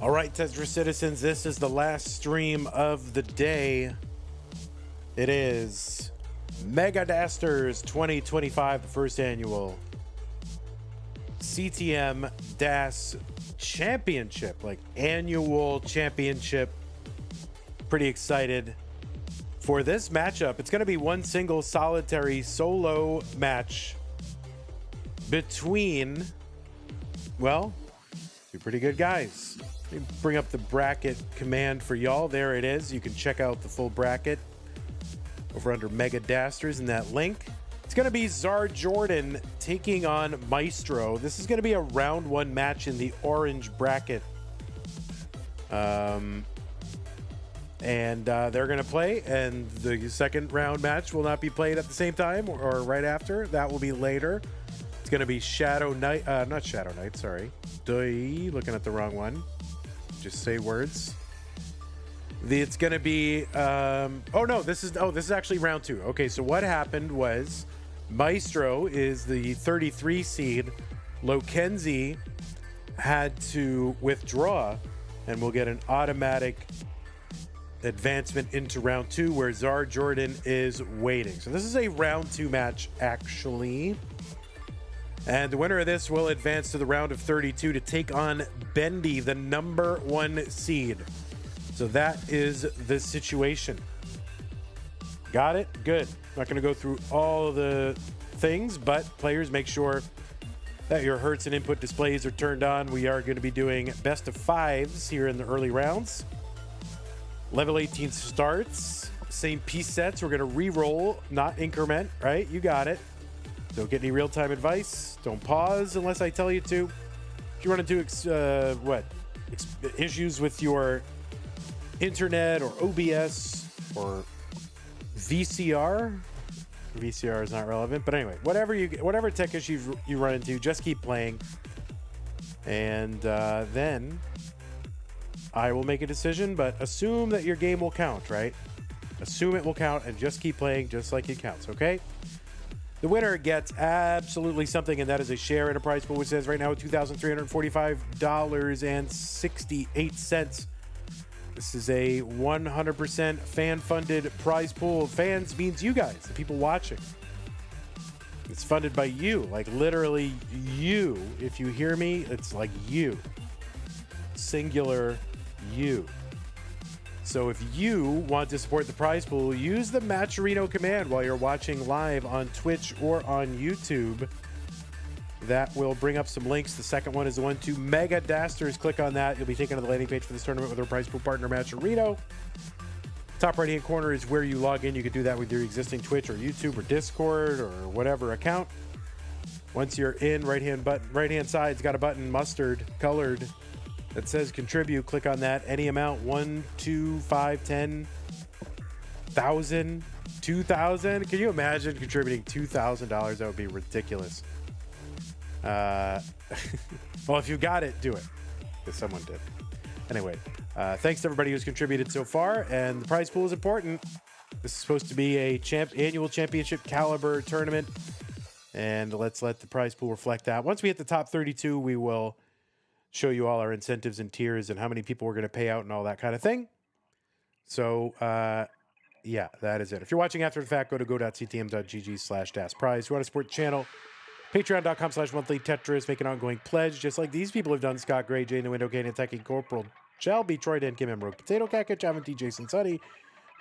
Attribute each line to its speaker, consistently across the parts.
Speaker 1: All right, Tetris citizens, this is the last stream of the day. It is Mega Dasters 2025, the first annual CTM DAS Championship, like annual championship. Pretty excited for this matchup. It's going to be one single solitary solo match between, well, two pretty good guys. Let me bring up the bracket command for y'all. There it is. You can check out the full bracket over under Mega Dasters in that link. It's going to be Czarjordan taking on Micetro. This is going to be a round one match in the orange bracket. And they're going to play, and the second round match will not be played at the same time or right after. That will be later. It's going to be Shadow Knight, not Shadow Knight, sorry. Looking at the wrong one. Just say words. It's going to be, this is actually round two. Okay, so what happened was Micetro is the 33 seed. Lokenzi had to withdraw, and we'll get an automatic advancement into round two where Czarjordan is waiting. So this is a round two match, actually. And the winner of this will advance to the round of 32 to take on Bendy, the number one seed. So that is the situation. Got it? Good. Not going to go through all of the things, but players, make sure that your hertz and input displays are turned on. We are going to be doing best of fives here in the early rounds. Level 18 starts. Same piece sets. We're going to re-roll, not increment, right? You got it. Don't get any real-time advice. Don't pause unless I tell you to. If you run into issues with your internet or OBS or VCR is not relevant, but anyway, whatever tech issues you run into, just keep playing, and then I will make a decision. But assume that your game will count, right? Assume it will count and just keep playing just like it counts. Okay. The winner gets absolutely something, and that is a share in a prize pool, which says right now $2,345.68. This is a 100% fan-funded prize pool. Fans means you guys, the people watching. It's funded by you, like literally you. If you hear me, it's like you. Singular you. So if you want to support the prize pool, use the Matcherino command while you're watching live on Twitch or on YouTube. That will bring up some links. The second one is the one to Mega Dasters. Click on that. You'll be taken to the landing page for this tournament with our prize pool partner, Matcherino. Top right-hand corner is where you log in. You can do that with your existing Twitch or YouTube or Discord or whatever account. Once you're in, right-hand side's got a button, mustard colored, that says contribute. Click on that. Any amount, 1, 2, 5, 10, 1,000, 2,000. Can you imagine contributing $2,000? That would be ridiculous. Well, if you got it, do it. Because someone did. Anyway, thanks to everybody who's contributed so far. And the prize pool is important. This is supposed to be a annual championship caliber tournament. And let's let the prize pool reflect that. Once we hit the top 32, we will show you all our incentives and tiers and how many people we're going to pay out and all that kind of thing. So, yeah, that is it. If you're watching after the fact, go to go.ctm.gg/DASPrize. If you want to support the channel, patreon.com/monthly Tetris. Make an ongoing pledge, just like these people have done. Scott Gray, Jay in the Window, Kane, Techie, Corporal, Shelby, Troy, Dan, Kim, Emerald, Potato Cat, Javin, Jason, Sunny,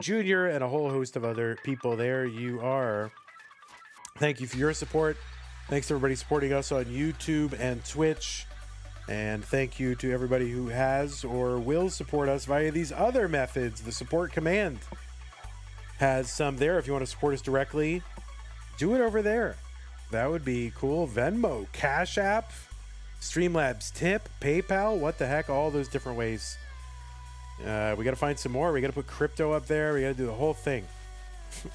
Speaker 1: Junior, and a whole host of other people. There you are. Thank you for your support. Thanks to everybody supporting us on YouTube and Twitch. And thank you to everybody who has or will support us via these other methods. The support command has some there. If you want to support us directly, do it over there. That would be cool. Venmo, Cash App, Streamlabs Tip, PayPal, what the heck, all those different ways. We got to find some more. We got to put crypto up there. We got to do the whole thing.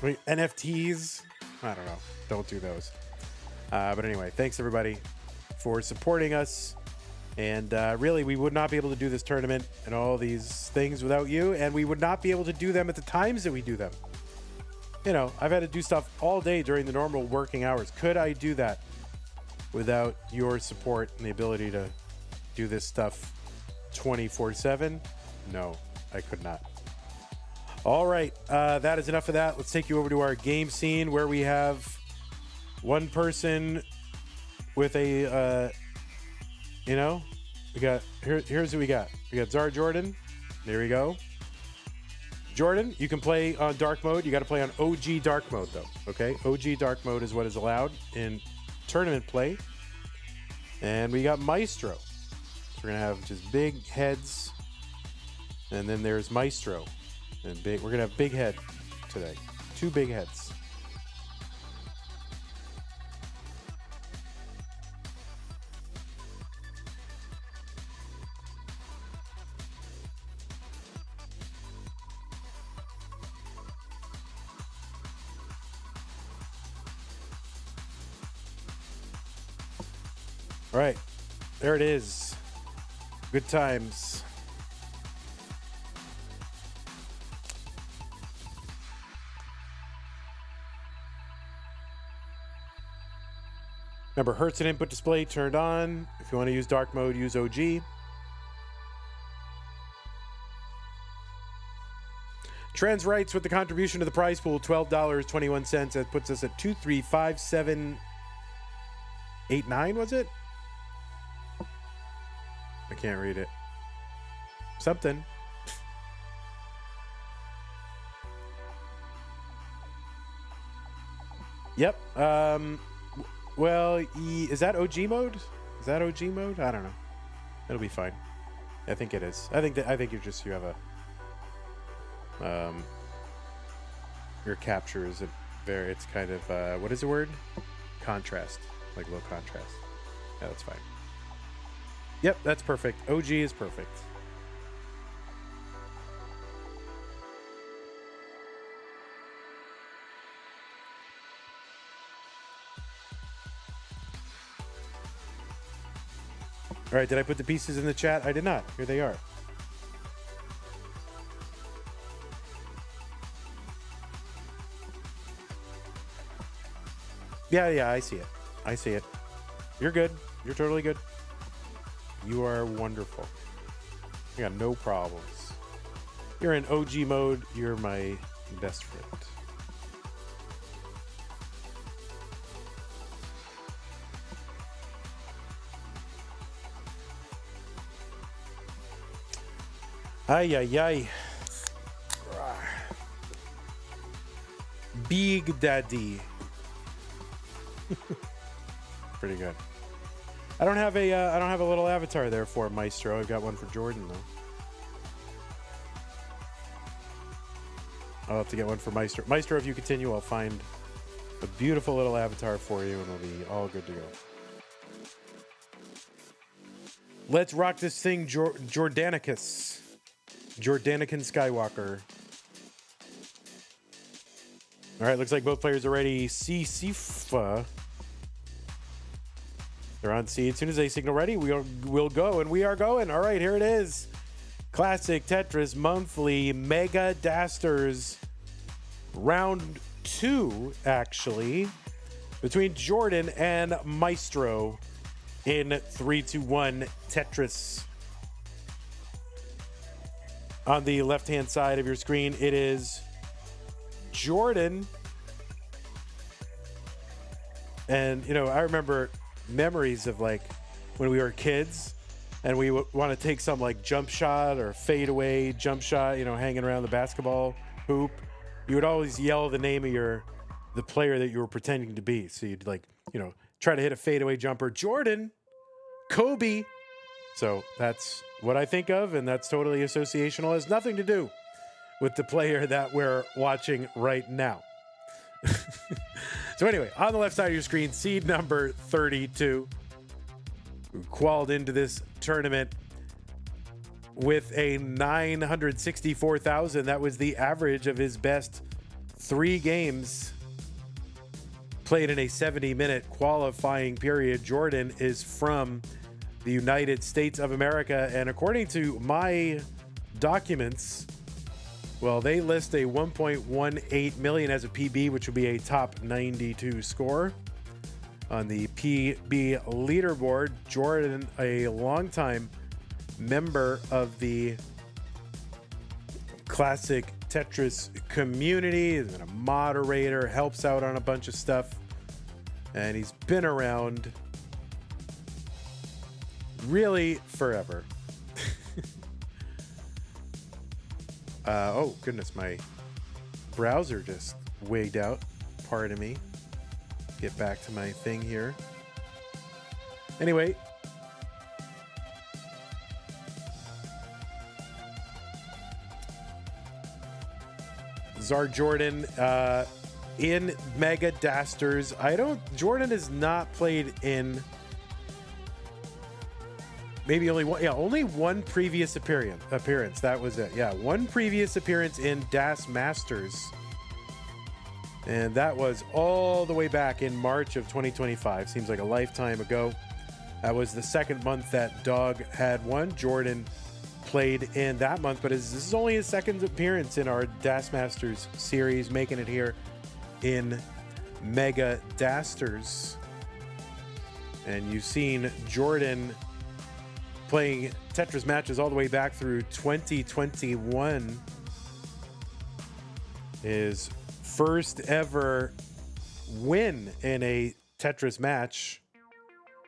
Speaker 1: NFTs, I don't know. Don't do those. But anyway, thanks everybody for supporting us. And really, we would not be able to do this tournament and all these things without you. And we would not be able to do them at the times that we do them. You know, I've had to do stuff all day during the normal working hours. Could I do that without your support and the ability to do this stuff 24/7? No, I could not. All right, that is enough of that. Let's take you over to our game scene where we have one person with a, we got, here's who we got. We got Czarjordan. There we go. Jordan, you can play on dark mode. You got to play on OG dark mode, though. Okay, OG dark mode is what is allowed in tournament play. And we got Micetro. So we're gonna have just big heads, and then there's Micetro, and big. We're gonna have big head today. 2 big heads. All right, there it is. Good times. Remember, Hertz and input display turned on. If you want to use dark mode, use OG. Trends writes with the contribution to the prize pool, $12.21. That puts us at 235789, was it? I can't read it. Something. Yep. Well, is that OG mode? Is that OG mode? I don't know. It'll be fine. I think it is. I think you have a your capture is it's kind of what is the word? Contrast, like low contrast. Yeah, that's fine. Yep, that's perfect. OG is perfect. All right, did I put the pieces in the chat? I did not. Here they are. Yeah, I see it. I see it. You're good. You're totally good. You are wonderful. I got no problems. You're in OG mode. You're my best friend. Ay. Big Daddy. Pretty good. I don't have a little avatar there for Micetro. I've got one for Jordan though. I'll have to get one for Micetro. Micetro, if you continue, I'll find a beautiful little avatar for you, and we'll be all good to go. Let's rock this thing, Jordanicus. Jordanican Skywalker. All right, looks like both players are ready. Sifa. They're on C. As soon as they signal ready, we'll go, and we are going. All right, here it is. Classic Tetris Monthly Mega Dasters. Round 2, actually, between Jordan and Micetro in 3-2-1 Tetris. On the left-hand side of your screen, it is Jordan. And, I remember memories of like when we were kids and we want to take some like jump shot or fade away jump shot, hanging around the basketball hoop. You would always yell the name of the player that you were pretending to be. So you'd try to hit a fadeaway jumper. Jordan, Kobe. So that's what I think of, and that's totally associational. It has nothing to do with the player that we're watching right now. So anyway, on the left side of your screen, seed number 32, who qualified into this tournament with a 964,000. That was the average of his best 3 games played in a 70-minute qualifying period. Jordan is from the United States of America, and according to my documents, well, they list a 1.18 million as a PB, which would be a top 92 score on the PB leaderboard. Jordan, a longtime member of the classic Tetris community. He's been a moderator, helps out on a bunch of stuff, and he's been around really forever. Oh goodness, my browser just wigged out. Pardon me. Get back to my thing here. Anyway, Czarjordan in Mega Dasters. Jordan has not played in maybe only one previous appearance. That was it. Yeah, one previous appearance in Das Masters. And that was all the way back in March of 2025. Seems like a lifetime ago. That was the second month that Dog had won. Jordan played in that month, but this is only his second appearance in our Das Masters series, making it here in Mega Dasters. And you've seen Jordan playing Tetris matches all the way back through 2021. His first ever win in a Tetris match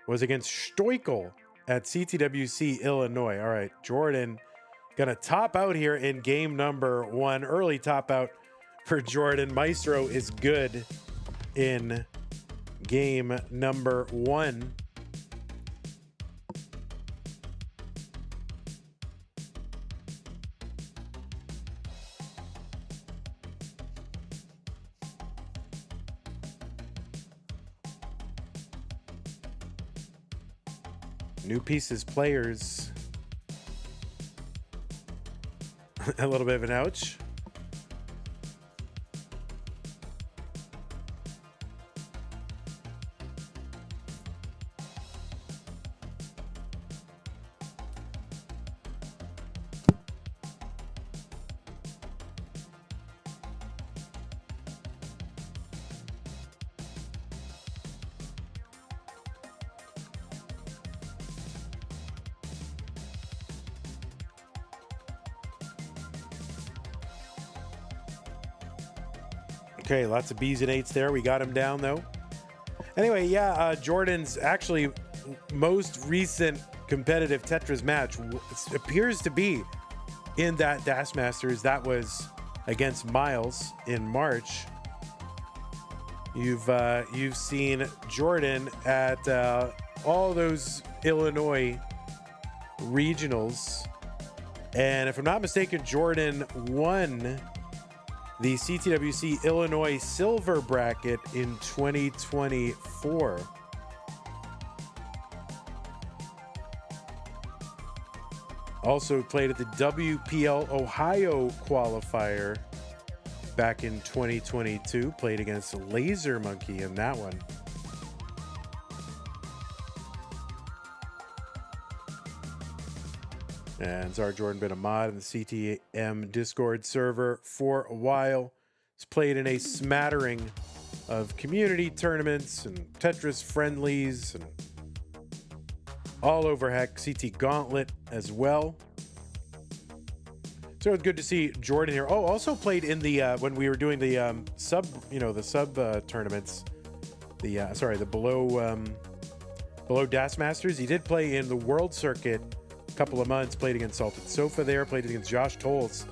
Speaker 1: was against Stoichel at CTWC Illinois. All right, Jordan gonna top out here in game number 1. Early top out for Jordan. Micetro is good in game number 1. New pieces, players. A little bit of an ouch. Okay, lots of B's and 8s there. We got him down, though. Anyway, yeah, Jordan's actually most recent competitive Tetris match appears to be in that Das Masters. That was against Miles in March. You've seen Jordan at all those Illinois regionals. And if I'm not mistaken, Jordan won the CTWC Illinois Silver Bracket in 2024. Also played at the WPL Ohio qualifier back in 2022. Played against Laser Monkey in that one. And Czarjordan been a mod in the CTM Discord server for a while. He's played in a smattering of community tournaments and Tetris friendlies and all over, heck, CT Gauntlet as well. So it's good to see Jordan here. Oh, also played in the when we were doing the sub tournaments. The below Das Masters. He did play in the World Circuit. Couple of months, played against Salted Sofa there, played against Josh Tolles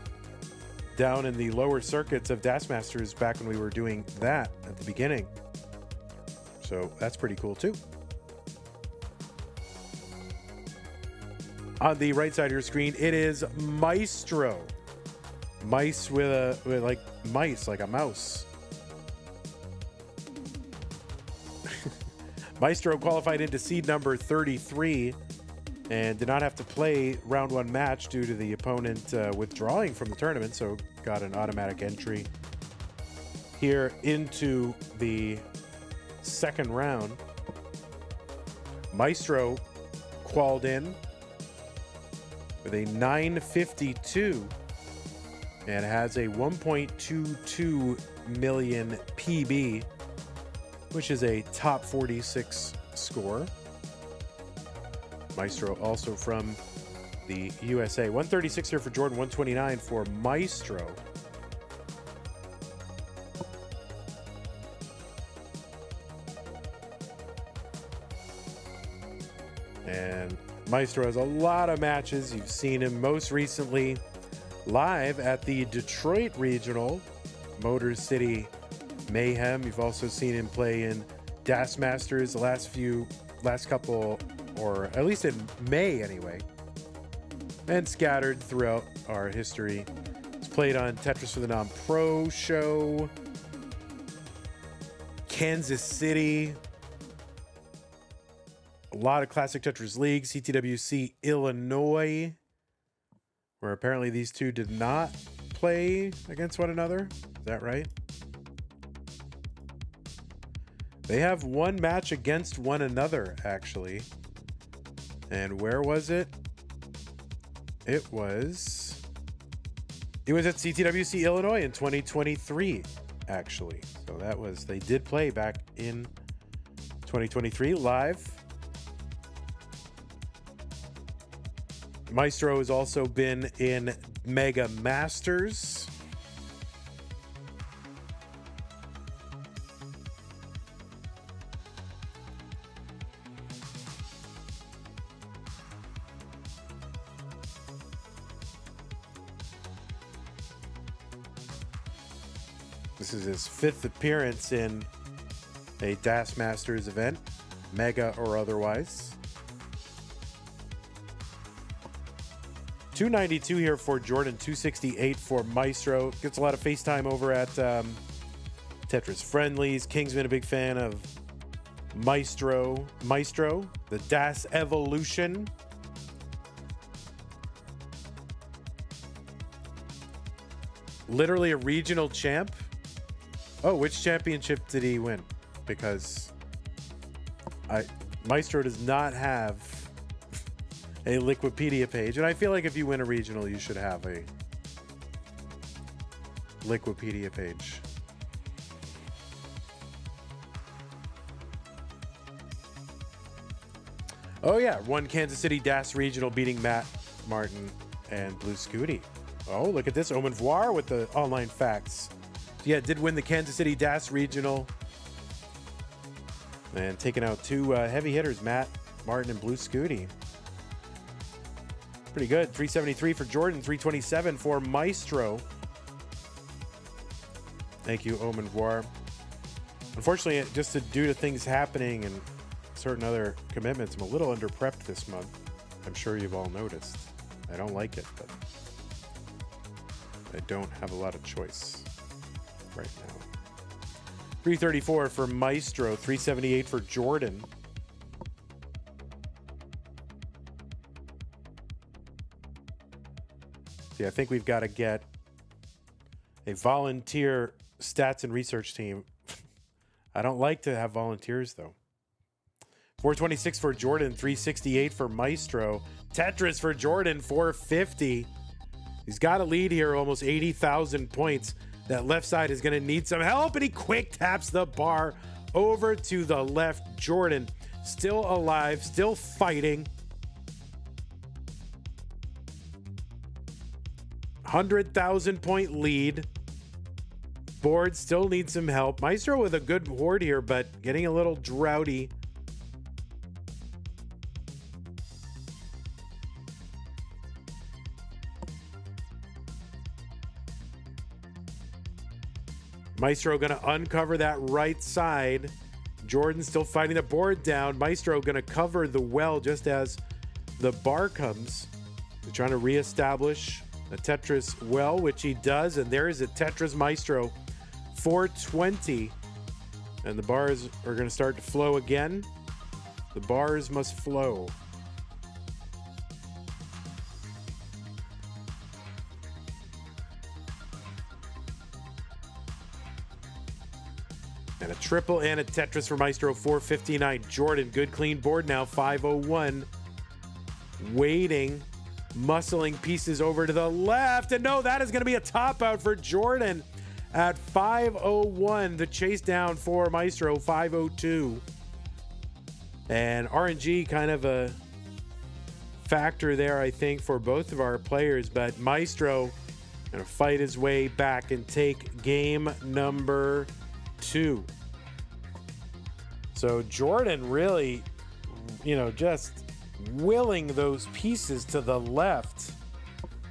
Speaker 1: down in the lower circuits of Das Masters back when we were doing that at the beginning. So that's pretty cool too. On the right side of your screen, it is Micetro. Mice with like mice, like a mouse. Micetro qualified into seed number 33. And did not have to play round 1 match due to the opponent withdrawing from the tournament, so got an automatic entry here into the second round. Micetro qualified in with a 952 and has a 1.22 million PB, which is a top 46 score. Micetro also from the USA. 136 here for Jordan, 129 for Micetro. And Micetro has a lot of matches. You've seen him most recently live at the Detroit Regional, Motor City Mayhem. You've also seen him play in Dasters the last couple, or at least in May anyway, and scattered throughout our history. He's played on Tetris for the Non-Pro show, Kansas City, a lot of classic Tetris leagues, CTWC Illinois, where apparently these two did not play against one another. Is that right? They have one match against one another, actually. And where was it? It was at CTWC Illinois in 2023, actually. So they did play back in 2023 live. Micetro has also been in Mega Masters. This is his 5th appearance in a Dasters event, mega or otherwise. 292 here for Jordan, 268 for Micetro. Gets a lot of FaceTime over at Tetris Friendlies. Kingsman, a big fan of Micetro, the Das Evolution. Literally a regional champ. Oh, which championship did he win? Because Micetro does not have a Liquipedia page, and I feel like if you win a regional, you should have a Liquipedia page. Oh yeah, won Kansas City Das Regional, beating Matt Martin and Blue Scooty. Oh, look at this, Omen Voir with the online facts. Yeah, did win the Kansas City Das Regional. And taking out two heavy hitters, Matt Martin and Blue Scooty. Pretty good. 373 for Jordan, 327 for Micetro. Thank you, Omen Voir. Unfortunately, just due to things happening and certain other commitments, I'm a little under-prepped this month. I'm sure you've all noticed. I don't like it, but I don't have a lot of choice right now. 334 for Micetro, 378 for Jordan. See, I think we've got to get a volunteer stats and research team. I don't like to have volunteers, though. 426 for Jordan, 368 for Micetro. Tetris for Jordan, 450. He's got a lead here, almost 80,000 points. That left side is going to need some help, and he quick taps the bar over to the left. Jordan still alive, still fighting. 100,000 point lead. Board still needs some help. Micetro with a good board here, but getting a little droughty. Micetro going to uncover that right side. Jordan still fighting the board down. Micetro going to cover the well just as the bar comes. They're trying to reestablish a Tetris well, which he does. And there is a Tetris Micetro, 420. And the bars are going to start to flow again. The bars must flow. And a triple and a Tetris for Micetro, 459. Jordan, good clean board now, 501. Waiting, muscling pieces over to the left. And no, that is going to be a top out for Jordan at 501. The chase down for Micetro, 502. And RNG kind of factor there, I think, for both of our players, but Micetro gonna fight his way back and take game number 2. So Jordan really, just willing those pieces to the left.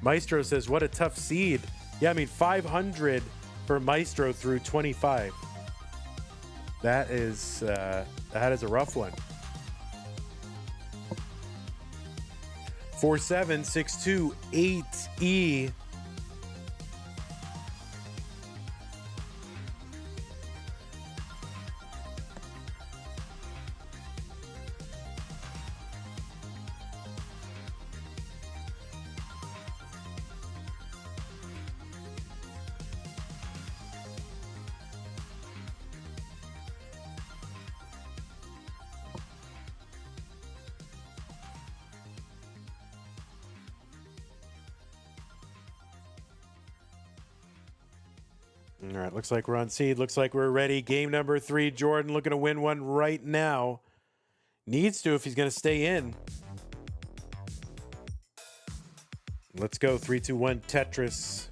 Speaker 1: Micetro says, what a tough seed. Yeah, 500 for Micetro through 25. That is a rough one. 47628E. All right, looks like we're on seed. Looks like we're ready. Game number 3. Jordan looking to win one right now. Needs to if he's going to stay in. Let's go. 3, 2, 1, Tetris.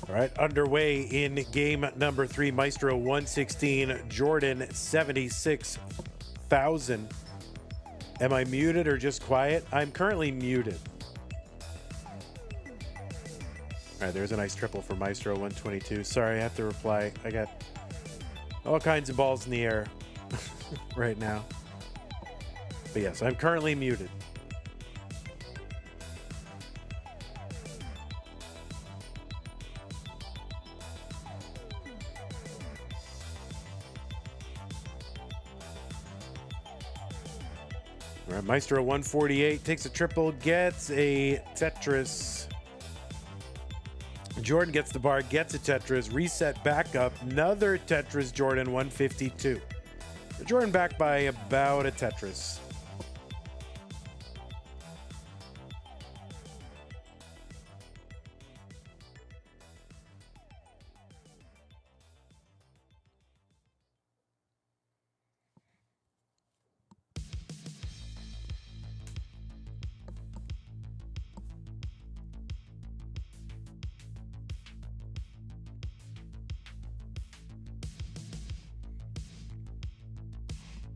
Speaker 1: All right, underway in game number 3. Micetro 116, Jordan 76,000. Am I muted or just quiet? I'm currently muted. All right, there's a nice triple for Micetro 122. Sorry, I have to reply. I got all kinds of balls in the air right now. But yes, I'm currently muted. All right, Micetro 148 takes a triple, gets a Tetris. Jordan gets the bar, gets a Tetris, reset back up, another Tetris, Jordan 152. Jordan back by about a Tetris.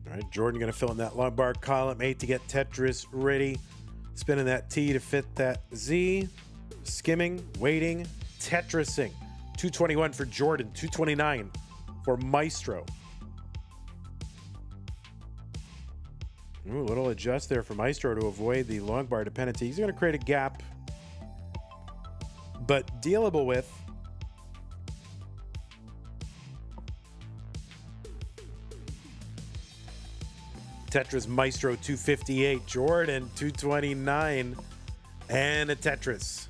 Speaker 1: All right, Jordan going to fill in that long bar column 8 to get Tetris ready. Spinning that T to fit that Z. Skimming, waiting, Tetrising. 221 for Jordan, 229 for Micetro. Ooh, a little adjust there for Micetro to avoid the long bar dependency. He's going to create a gap, but dealable with. Tetris Micetro 258, Jordan 229, and a Tetris.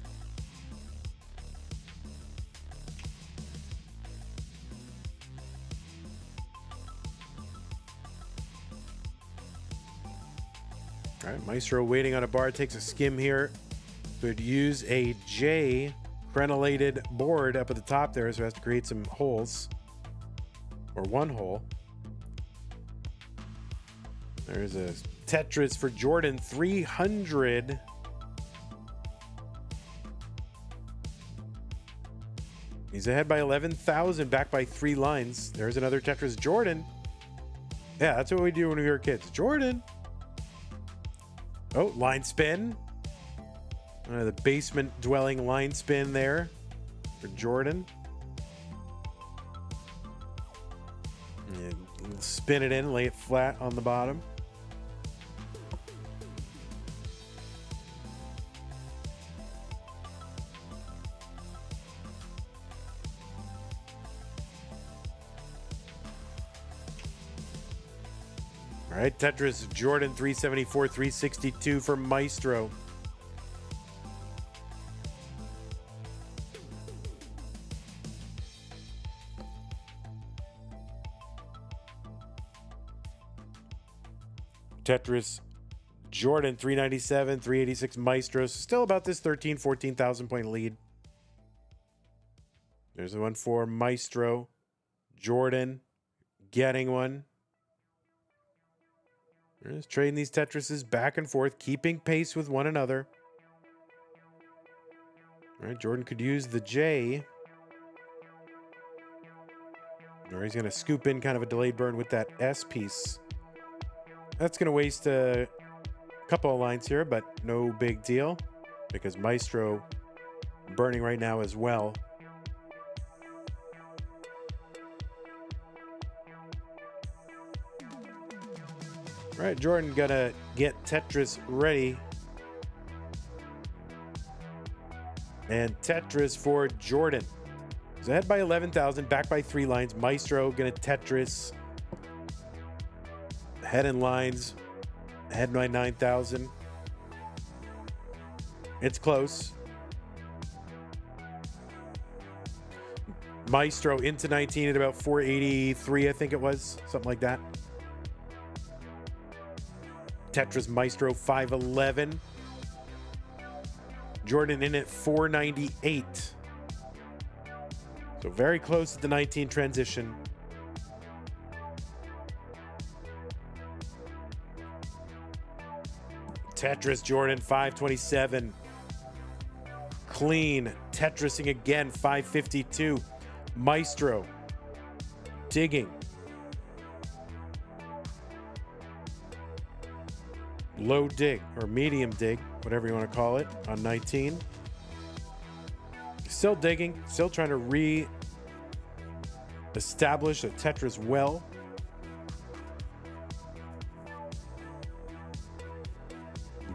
Speaker 1: All right, Micetro waiting on a bar, takes a skim here. Could use a J crenellated board up at the top there, so it has to create some holes, or one hole. There's a Tetris for Jordan 300. He's ahead by 11,000, back by 3 lines. There's another Tetris. Jordan. Yeah, that's what we do when we were kids. Jordan. Oh, line spin. The basement dwelling line spin there for Jordan. And spin it in, lay it flat on the bottom. All right, Tetris Jordan 374, 362 for Micetro. Tetris Jordan 397, 386 Micetro. Still about this 13, 14,000 point lead. There's the one for Micetro. Jordan getting one. They're just trading these Tetrises back and forth, keeping pace with one another. All right, Jordan could use the J. Or he's going to scoop in kind of a delayed burn with that S piece. That's going to waste a couple of lines here, but no big deal because Micetro burning right now as well. All right, Jordan gonna get Tetris ready. And Tetris for Jordan. He's ahead by 11,000, back by 3 lines. Micetro gonna Tetris. Ahead in lines. Ahead by 9,000. It's close. Micetro into 19 at about 483, I think it was. Something like that. Tetris Micetro 511. Jordan in at 498. So very close to the 19 transition. Tetris Jordan 527. Clean. Tetrising again 552. Micetro digging. Low dig or medium dig, whatever you want to call it, on 19. Still digging, still trying to re-establish a Tetris well.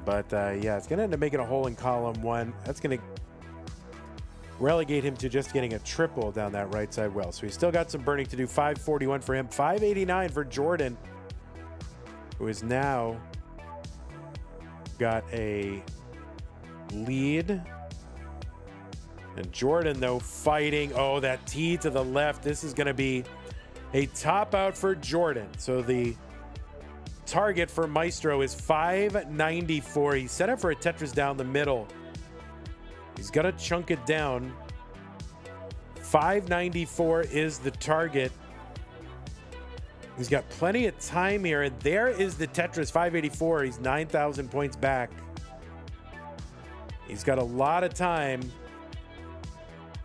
Speaker 1: But yeah, it's going to end up making a hole in column 1. That's going to relegate him to just getting a triple down that right side well. So he's still got some burning to do. 541 for him, 589 for Jordan, who is now got a lead. And Jordan, though, fighting. Oh, that T to the left. This is going to be a top out for Jordan. So the target for Micetro is 594. He's set up for a Tetris down the middle. He's got to chunk it down. 594 is the target. He's got plenty of time here, and there is the Tetris 584. He's 9,000 points back. He's got a lot of time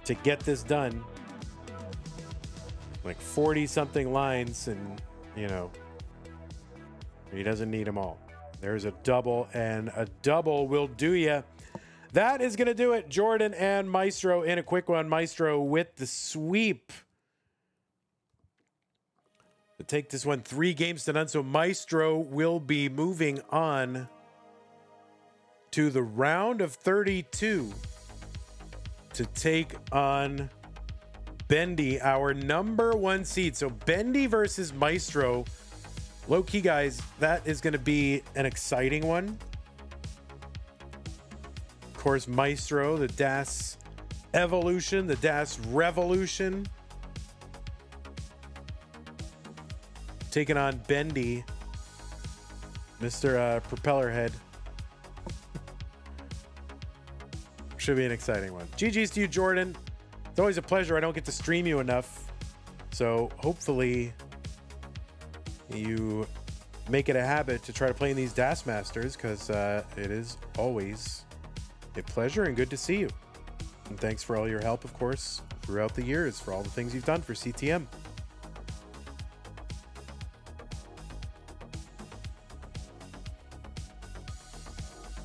Speaker 1: to get this done. Like 40-something lines, and, you know, he doesn't need them all. There's a double, and a double will do ya. That is going to do it. Jordan and Micetro in a quick one. Micetro with the sweep to take this one 3 games to none. So Micetro will be moving on to the round of 32 to take on Bendy, our number 1 seed. So Bendy versus Micetro. Low key, guys, that is going to be an exciting one. Of course, Micetro, the Das Evolution, the Das Revolution, taking on Bendy, Mr. Propellerhead. Should be an exciting one. GG's to you, Jordan. It's always a pleasure. I don't get to stream you enough, so hopefully you make it a habit to try to play in these Das Masters, because it is always a pleasure and good to see you. And thanks for all your help, of course, throughout the years for all the things you've done for CTM.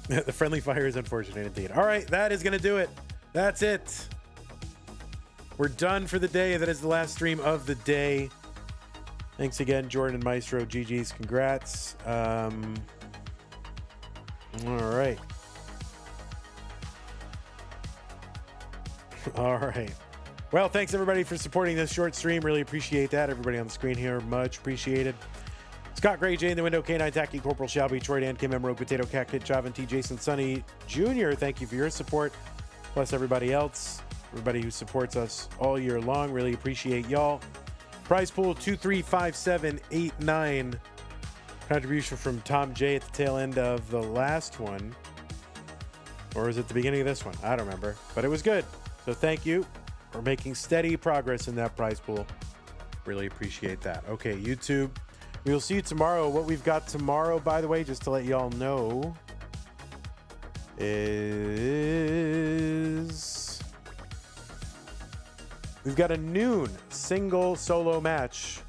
Speaker 1: The friendly fire is unfortunate indeed. All right, that is going to do it. That's it. We're done for the day. That is the last stream of the day. Thanks again, Jordan and Micetro. GG's. Congrats. All right. All right. Well, thanks everybody for supporting this short stream. Really appreciate that. Everybody on the screen here, much appreciated. Scott Gray, Jay in the window, K9 Tacky, Corporal Shelby, Troy Dan, Kim Emerald, Potato Cat, Kit, Javin T, Jason Sonny Jr. Thank you for your support. Plus everybody else, everybody who supports us all year long. Really appreciate y'all. Prize pool 235789. Contribution from Tom J at the tail end of the last one. Or was it the beginning of this one? I don't remember. But it was good. So thank you. We're making steady progress in that prize pool. Really appreciate that. Okay, YouTube. We will see you tomorrow. What we've got tomorrow, by the way, just to let y'all know, is we've got a noon single solo match.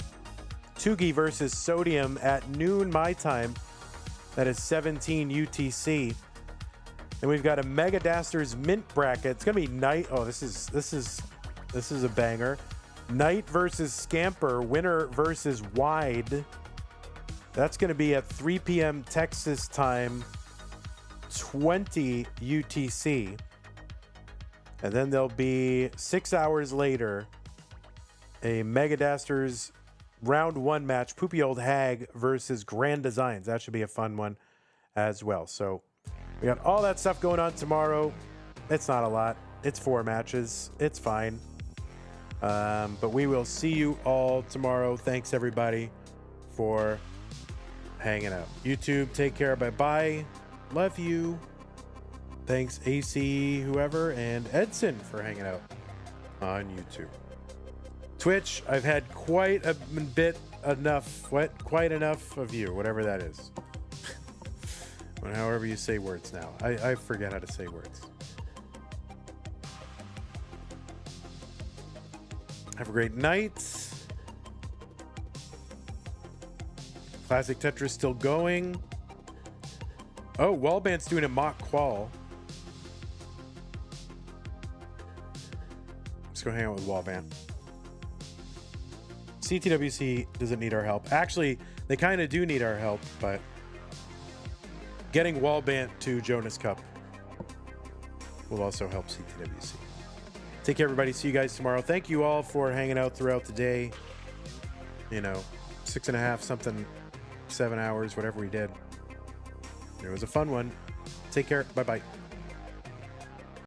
Speaker 1: Tugi versus Sodium at noon my time. That is 17 UTC. And we've got a Mega Dasters mint bracket. It's gonna be night. Oh, this is a banger. Knight versus Scamper, winner versus Wide. That's going to be at 3 p.m. Texas time, 20 UTC. And then there'll be 6 hours later, a Mega Dasters round 1 match, Poopy Old Hag versus Grand Designs. That should be a fun one as well. So we got all that stuff going on tomorrow. It's not a lot. It's 4 matches. It's fine. But we will see you all tomorrow. Thanks everybody for hanging out. YouTube, take care. Bye-bye. Love you. Thanks AC, whoever, and Edson for hanging out on YouTube. Twitch, I've had quite enough of you, whatever that is. However you say words now. I forget how to say words. Have a great night. Classic Tetris still going. Oh, Wallband's doing a mock qual. Let's go hang out with Wallband. CTWC doesn't need our help. Actually, they kind of do need our help, but getting Wallband to Jonas Cup will also help CTWC. Take care, everybody. See you guys tomorrow. Thank you all for hanging out throughout the day. 6.5 something, 7 hours, whatever we did. It was a fun one. Take care. Bye-bye.